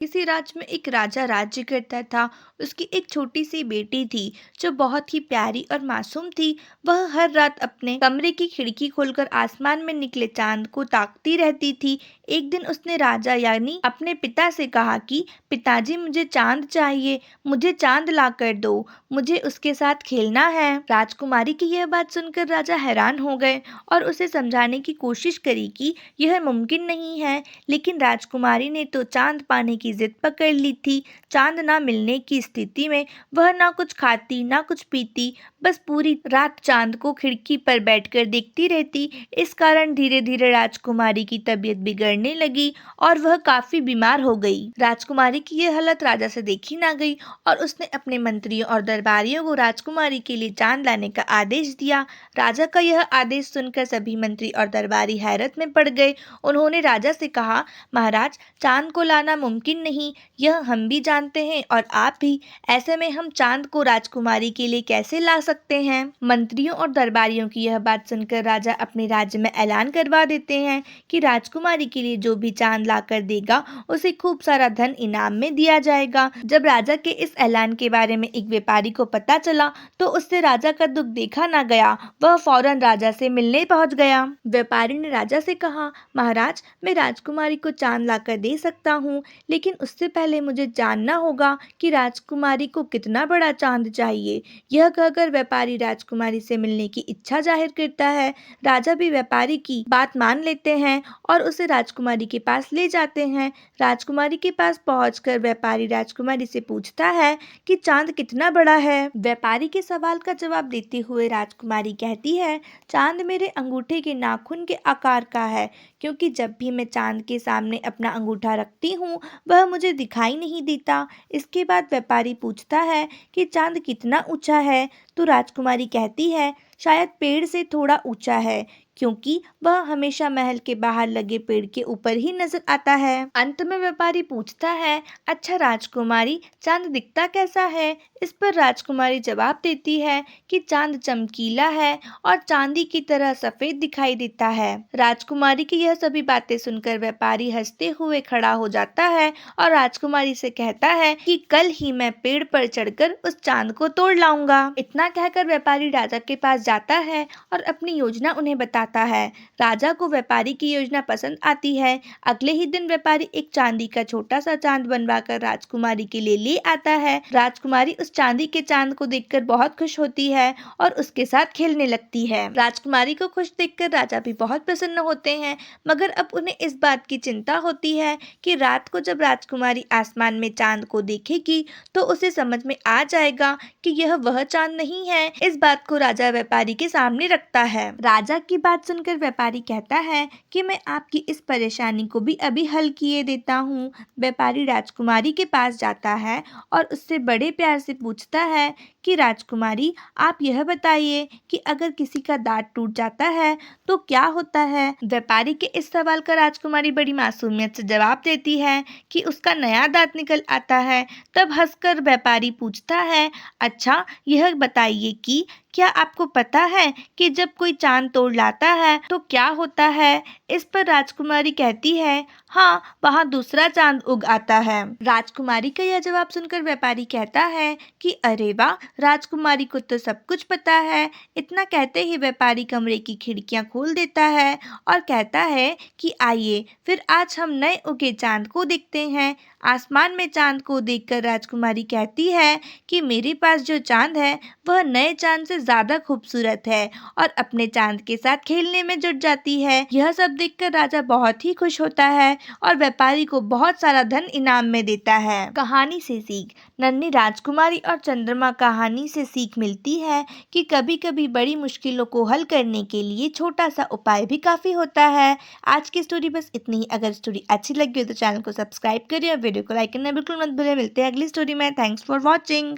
किसी राज्य में एक राजा राज्य करता था। उसकी एक छोटी सी बेटी थी जो बहुत ही प्यारी और मासूम थी। वह हर रात अपने कमरे की खिड़की खोलकर आसमान में निकले चांद को ताकती रहती थी। एक दिन उसने राजा यानी अपने पिता से कहा कि पिताजी, मुझे चांद चाहिए, मुझे चांद ला कर दो, मुझे उसके साथ खेलना है। राजकुमारी की यह बात सुनकर राजा हैरान हो गए और उसे समझाने की कोशिश करी कि यह मुमकिन नहीं है। लेकिन राजकुमारी ने तो चांद पाने की जिद पकड़ ली थी। चांद ना मिलने की स्थिति में वह ना कुछ खाती ना कुछ पीती, बस पूरी रात चांद को खिड़की पर बैठकर देखती रहती। इस कारण धीरे धीरे राजकुमारी की तबीयत बिगड़ने लगी और वह काफी बीमार हो गई। राजकुमारी की यह हालत राजा से देखी ना गई और उसने अपने मंत्रियों और दरबारियों को राजकुमारी के लिए चांद लाने का आदेश दिया। राजा का यह आदेश सुनकर सभी मंत्री और दरबारी हैरत में पड़ गए। उन्होंने राजा से कहा, महाराज, चांद को लाना मुमकिन नहीं, यह हम भी जानते हैं और आप भी। ऐसे में हम चांद को राजकुमारी के लिए कैसे ला सकते हैं? मंत्रियों और दरबारियों की यह बात सुनकर राजा अपने राज्य में ऐलान करवा देते हैं कि राजकुमारी के लिए जो भी चांद लाकर देगा उसे खूब सारा धन इनाम में दिया जाएगा। जब राजा के इस ऐलान के बारे में एक व्यापारी को पता चला तो उससे राजा का दुख देखा ना गया। वह फौरन राजा से मिलने पहुंच गया। व्यापारी ने राजा से कहा, महाराज, मैं राजकुमारी को चांद लाकर दे सकता हूँ, लेकिन उससे पहले मुझे जानना होगा कि राजकुमारी को कितना बड़ा चांद चाहिए। यह कहकर व्यापारी राजकुमारी से मिलने की इच्छा जाहिर करता है। राजा भी व्यापारी की बात मान लेते हैं और उसे राजकुमारी के पास ले जाते हैं। राजकुमारी के पास पहुंचकर व्यापारी राजकुमारी से पूछता है कि चांद कितना बड़ा है। व्यापारी के सवाल का जवाब देते हुए राजकुमारी कहती है, चांद मेरे अंगूठे के नाखून के आकार का है, क्योंकि जब भी मैं चांद के सामने अपना अंगूठा रखती हूँ वह मुझे दिखाई नहीं देता। इसके बाद व्यापारी पूछता है कि चांद कितना ऊंचा है, तो राजकुमारी कहती है, शायद पेड़ से थोड़ा ऊंचा है, क्योंकि वह हमेशा महल के बाहर लगे पेड़ के ऊपर ही नजर आता है। अंत में व्यापारी पूछता है, अच्छा राजकुमारी, चांद दिखता कैसा है? इस पर राजकुमारी जवाब देती है कि चांद चमकीला है और चांदी की तरह सफेद दिखाई देता है। राजकुमारी की यह सभी बातें सुनकर व्यापारी हंसते हुए खड़ा हो जाता है और राजकुमारी से कहता है कि कल ही मैं पेड़ पर चढ़कर उस चांद को तोड़ लाऊंगा। इतना कहकर व्यापारी राजा के पास जाता है और अपनी योजना उन्हें बताता है। राजा को व्यापारी की योजना पसंद आती है। अगले ही दिन व्यापारी एक चांदी का छोटा सा चांद बनवाकर राजकुमारी के लिए ले आता है। राजकुमारी उस चांदी के चांद को देखकर बहुत खुश होती है और उसके साथ खेलने लगती है। राजकुमारी को खुश देखकर राजा भी बहुत प्रसन्न होते हैं, मगर अब उन्हें इस बात की चिंता होती है कि रात को जब राजकुमारी आसमान में चांद को देखेगी तो उसे समझ में आ जाएगा कि यह वह चांद नहीं है। इस बात को राजा व्यापारी के सामने रखता है। राजा की बात सुनकर व्यापारी कहता है कि मैं आपकी इस परेशानी को भी अभी हल किए देता हूँ। व्यापारी राजकुमारी के पास जाता है और उससे बड़े प्यार से पूछता है कि राजकुमारी, आप यह बताइए कि अगर किसी का दांत टूट जाता है तो क्या होता है? व्यापारी के इस सवाल का राजकुमारी बड़ी मासूमियत से जवाब देती है कि उसका नया दांत निकल आता है। तब हंसकर व्यापारी पूछता है, अच्छा यह बताइए कि क्या आपको पता है कि जब कोई चांद तोड़ लाता है तो क्या होता है? इस पर राजकुमारी कहती है, हाँ, वहाँ दूसरा चांद उग आता है। राजकुमारी का यह जवाब सुनकर व्यापारी कहता है कि अरे वाह, राजकुमारी को तो सब कुछ पता है। इतना कहते ही व्यापारी कमरे की खिड़कियां खोल देता है और कहता है कि आइए फिर आज हम नए उगे चांद को देखते हैं। आसमान में चांद को देखकर राजकुमारी कहती है कि मेरे पास जो चांद है वह नए चांद से ज्यादा खूबसूरत है और अपने चांद के साथ खेलने में जुट जाती है। यह सब देखकर राजा बहुत ही खुश होता है और व्यापारी को बहुत सारा धन इनाम में देता है। कहानी से सीख। नन्ही राजकुमारी और चंद्रमा कहानी से सीख मिलती है कि कभी कभी बड़ी मुश्किलों को हल करने के लिए छोटा सा उपाय भी काफी होता है। आज की स्टोरी बस इतनी ही। अगर स्टोरी अच्छी लगी हो तो चैनल को सब्सक्राइब करिए और वीडियो को लाइक करना बिल्कुल मत भूलिए। मिलते हैं अगली स्टोरी में। Thanks for watching.